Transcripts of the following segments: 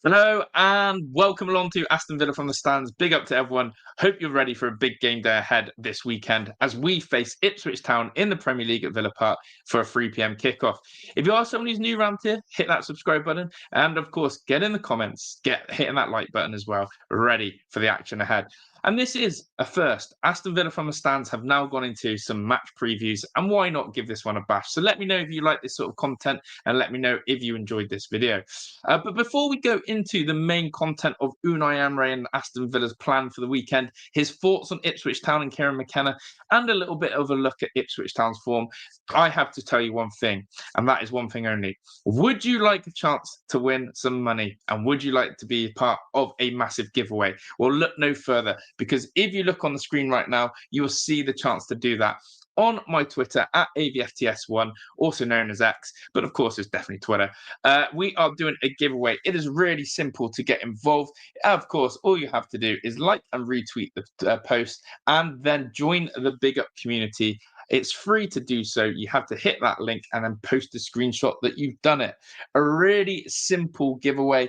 Hello and welcome along to Aston Villa from the stands. Big up to everyone. Hope you're ready for a big game day ahead this weekend as we face Ipswich Town in the Premier League at Villa Park for a 3 p.m. kickoff. If you are someone who's new around here, hit that subscribe button and, of course, get in the comments, hitting that like button as well, ready for the action ahead. And this is a first. Aston Villa from the stands have now gone into some match previews, and why not give this one a bash? So let me know if you like this sort of content and let me know if you enjoyed this video. But before we go into the main content of Unai Emery and Aston Villa's plan for the weekend, his thoughts on Ipswich Town and Kieran McKenna, and a little bit of a look at Ipswich Town's form, I have to tell you one thing, and that is one thing only. Would you like a chance to win some money? And would you like to be part of a massive giveaway? Well, look no further, because if you look on the screen right now, you will see the chance to do that on my Twitter at AVFTS1, also known as X, but of course it's definitely Twitter. We are doing a giveaway. It is really simple to get involved. Of course, all you have to do is like and retweet the post and then join the Big Up community. It's free to do so. You have to hit that link and then post a screenshot that you've done it. A really simple giveaway.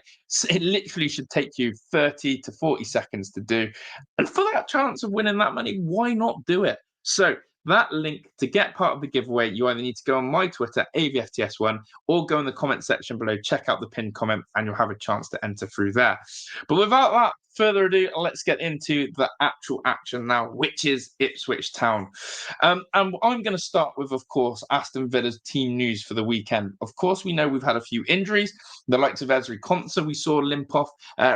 It literally should take you 30 to 40 seconds to do. And for that chance of winning that money, why not do it? So that link to get part of the giveaway, you either need to go on my Twitter, AVFTS1, or go in the comment section below, check out the pinned comment, and you'll have a chance to enter through there. But without that further ado, let's get into the actual action now, which is Ipswich Town. And I'm going to start with, of course, Aston Villa's team news for the weekend. Of course, we know we've had a few injuries. The likes of Ezri Konsa, we saw limp off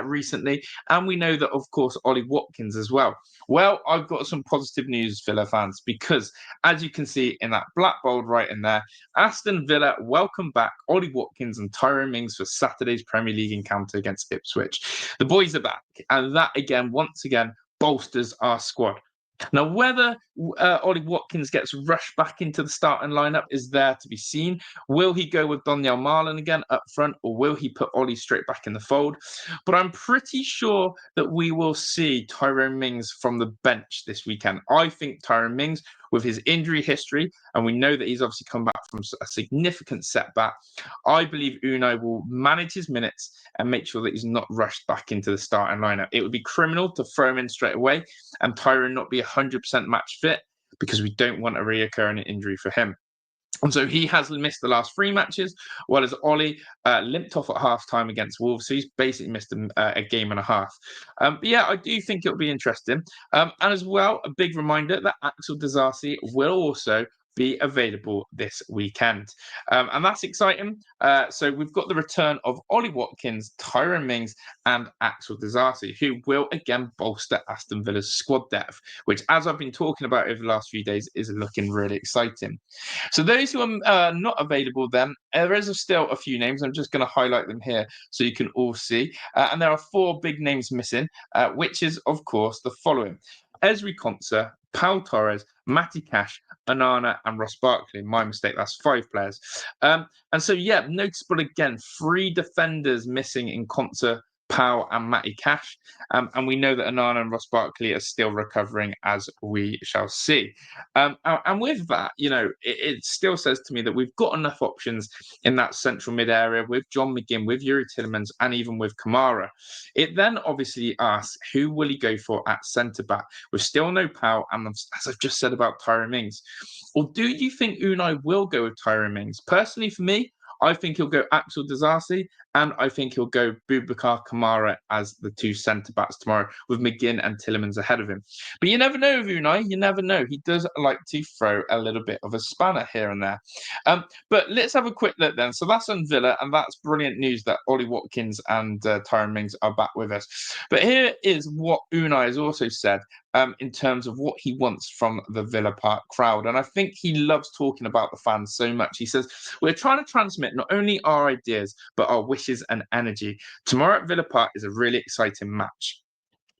recently. And we know that, of course, Ollie Watkins as well. Well, I've got some positive news, Villa fans, because as you can see in that black bold right in there, Aston Villa welcome back Ollie Watkins and Tyrone Mings for Saturday's Premier League encounter against Ipswich. The boys are back, and that once again, bolsters our squad. Now, whether Ollie Watkins gets rushed back into the starting lineup is there to be seen. Will he go with Donyell Marlon again up front, or will he put Ollie straight back in the fold? But I'm pretty sure that we will see Tyrone Mings from the bench this weekend. I think Tyrone Mings, with his injury history, and we know that he's obviously come back from a significant setback, I believe Unai will manage his minutes and make sure that he's not rushed back into the starting lineup. It would be criminal to throw him in straight away and Tyrone not be 100% match fit, because we don't want a reoccurring injury for him. And so he has missed the last 3 matches, while as Ollie limped off at half-time against Wolves. So he's basically missed a game and a half. But yeah, I do think it'll be interesting. And as well, a big reminder that Axel Disasi will also be available this weekend. And that's exciting. So we've got the return of Ollie Watkins, Tyrone Mings, and Axel Disasi, who will again bolster Aston Villa's squad depth, which, as I've been talking about over the last few days, is looking really exciting. So those who are not available then, there is still a few names. I'm just going to highlight them here so you can all see. And there are 4 big names missing, which is, of course, the following. Ezri Konsa, Pau Torres, Matty Cash, Onana, and Ross Barkley. My mistake, that's 5 players. And so, yeah, noticeable again, 3 defenders missing in Konsa, Pau, and Matty Cash. And we know that Onana and Ross Barkley are still recovering, as we shall see. And with that, it still says to me that we've got enough options in that central mid area with John McGinn, with Yuri Tillemans, and even with Kamara. It then obviously asks, who will he go for at centre-back? With still no Pau, and as I've just said about Tyrone Mings. Or do you think Unai will go with Tyrone Mings? Personally, for me, I think he'll go Axel Disasi, and I think he'll go Boubacar Kamara as the 2 centre-backs tomorrow, with McGinn and Tillemans ahead of him. But you never know with Unai, you never know. He does like to throw a little bit of a spanner here and there. But let's have a quick look then. So that's on Villa, and that's brilliant news that Ollie Watkins and Tyrone Mings are back with us. But here is what Unai has also said in terms of what he wants from the Villa Park crowd. And I think he loves talking about the fans so much. He says, we're trying to transmit not only our ideas, but our wishes and energy. Tomorrow at Villa Park is a really exciting match.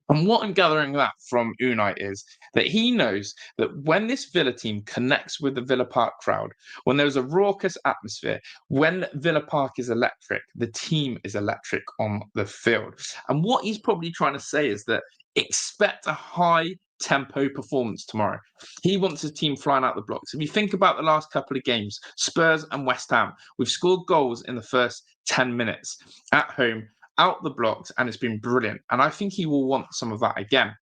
And what I'm gathering that from Unai is that he knows that when this Villa team connects with the Villa Park crowd, when there's a raucous atmosphere, when Villa Park is electric, the team is electric on the field. And what he's probably trying to say is that expect a high tempo performance tomorrow. He wants his team flying out the blocks. If you think about the last couple of games, Spurs and West Ham, we've scored goals in the first 10 minutes at home out the blocks, and it's been brilliant. And I think he will want some of that again.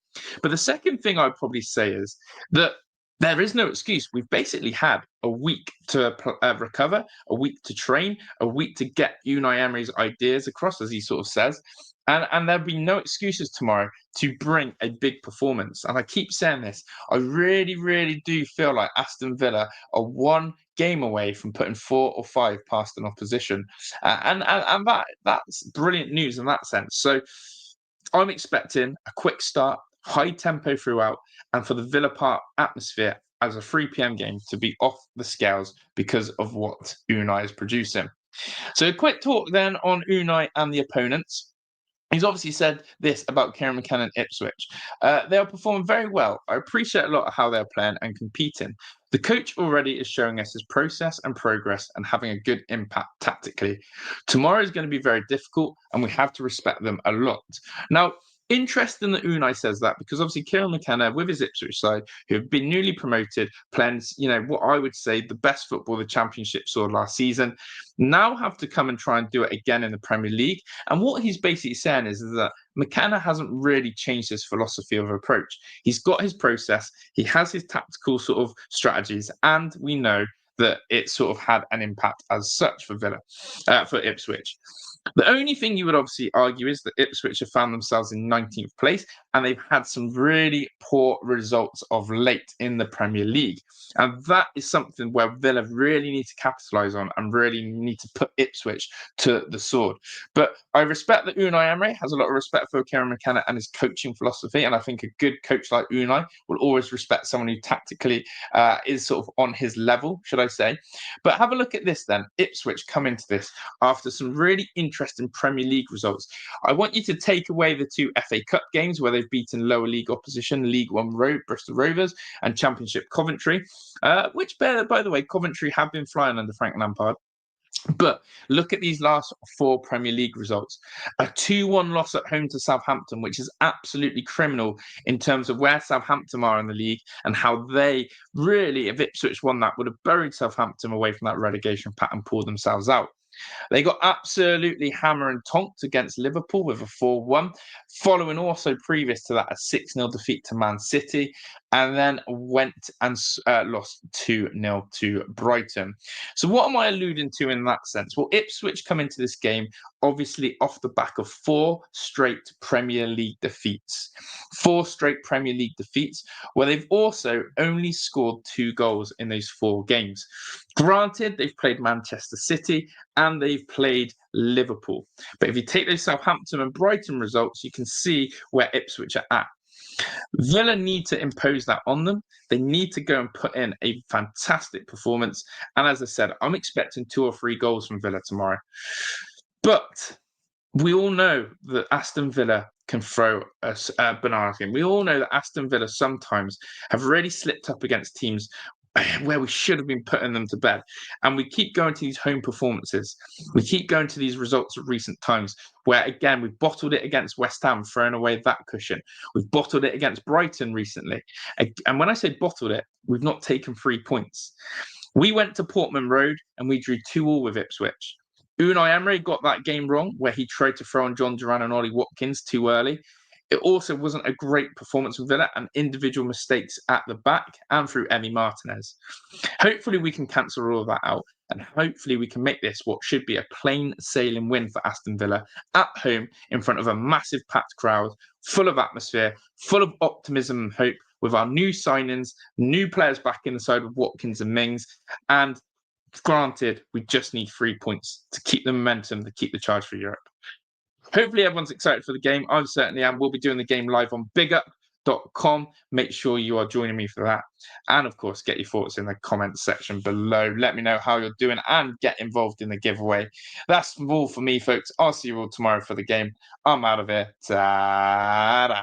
But the second thing I'd probably say is that there is no excuse. We've basically had a week to recover, a week to train, a week to get Unai Emery's ideas across, as he sort of says. And there'll be no excuses tomorrow to bring a big performance. And I keep saying this. I really, really do feel like Aston Villa are one game away from putting 4 or 5 past an opposition. And that's brilliant news in that sense. So I'm expecting a quick start, high tempo throughout, and for the Villa Park atmosphere as a 3 p.m. game to be off the scales because of what Unai is producing. So a quick talk then on Unai and the opponents. He's obviously said this about Kieran McKenna and Ipswich. They are performing very well. I appreciate a lot of how they're playing and competing. The coach already is showing us his process and progress and having a good impact tactically. Tomorrow is going to be very difficult and we have to respect them a lot. Now, interesting that Unai says that because obviously Kieran McKenna with his Ipswich side, who have been newly promoted, playing, what I would say the best football the Championship saw last season, now have to come and try and do it again in the Premier League. And what he's basically saying is that McKenna hasn't really changed his philosophy of approach. He's got his process, he has his tactical sort of strategies, and we know that it sort of had an impact as such for for Ipswich. The only thing you would obviously argue is that Ipswich have found themselves in 19th place and they've had some really poor results of late in the Premier League. And that is something where Villa really need to capitalise on and really need to put Ipswich to the sword. But I respect that Unai Emery has a lot of respect for Kieran McKenna and his coaching philosophy. And I think a good coach like Unai will always respect someone who tactically is sort of on his level, should I say. But have a look at this then. Ipswich come into this after some really interesting Premier League results. I want you to take away the 2 FA Cup games where they've beaten lower league opposition, League One Bristol Rovers and Championship Coventry, which, by the way, Coventry have been flying under Frank Lampard. But look at these last 4 Premier League results. A 2-1 loss at home to Southampton, which is absolutely criminal in terms of where Southampton are in the league and how they really, if Ipswich won that, would have buried Southampton away from that relegation pack and pulled themselves out. They got absolutely hammer and tonked against Liverpool with a 4-1, following also previous to that a 6-0 defeat to Man City, and then went and lost 2-0 to Brighton. So what am I alluding to in that sense? Well, Ipswich come into this game obviously off the back of 4 straight Premier League defeats. 4 straight Premier League defeats, where they've also only scored 2 goals in those 4 games. Granted, they've played Manchester City and they've played Liverpool. But if you take those Southampton and Brighton results, you can see where Ipswich are at. Villa need to impose that on them. They need to go and put in a fantastic performance. And as I said, I'm expecting 2 or 3 goals from Villa tomorrow. But we all know that Aston Villa can throw a banana game. We all know that Aston Villa sometimes have really slipped up against teams where we should have been putting them to bed. And we keep going to these home performances. We keep going to these results of recent times where, again, we've bottled it against West Ham, throwing away that cushion. We've bottled it against Brighton recently. And when I say bottled it, we've not taken 3 points. We went to Portman Road and we drew 2-2 with Ipswich. Unai Emery got that game wrong where he tried to throw on John Duran and Ollie Watkins too early. It also wasn't a great performance from Villa and individual mistakes at the back and through Emi Martinez. Hopefully we can cancel all of that out and hopefully we can make this what should be a plain sailing win for Aston Villa at home in front of a massive packed crowd, full of atmosphere, full of optimism and hope with our new signings, new players back in the side with Watkins and Mings. And granted, we just need 3 points to keep the momentum, to keep the charge for Europe. Hopefully everyone's excited for the game. I certainly am. We'll be doing the game live on bigup.com. Make sure you are joining me for that. And of course, get your thoughts in the comments section below. Let me know how you're doing and get involved in the giveaway. That's all for me, folks. I'll see you all tomorrow for the game. I'm out of here. Ta-da.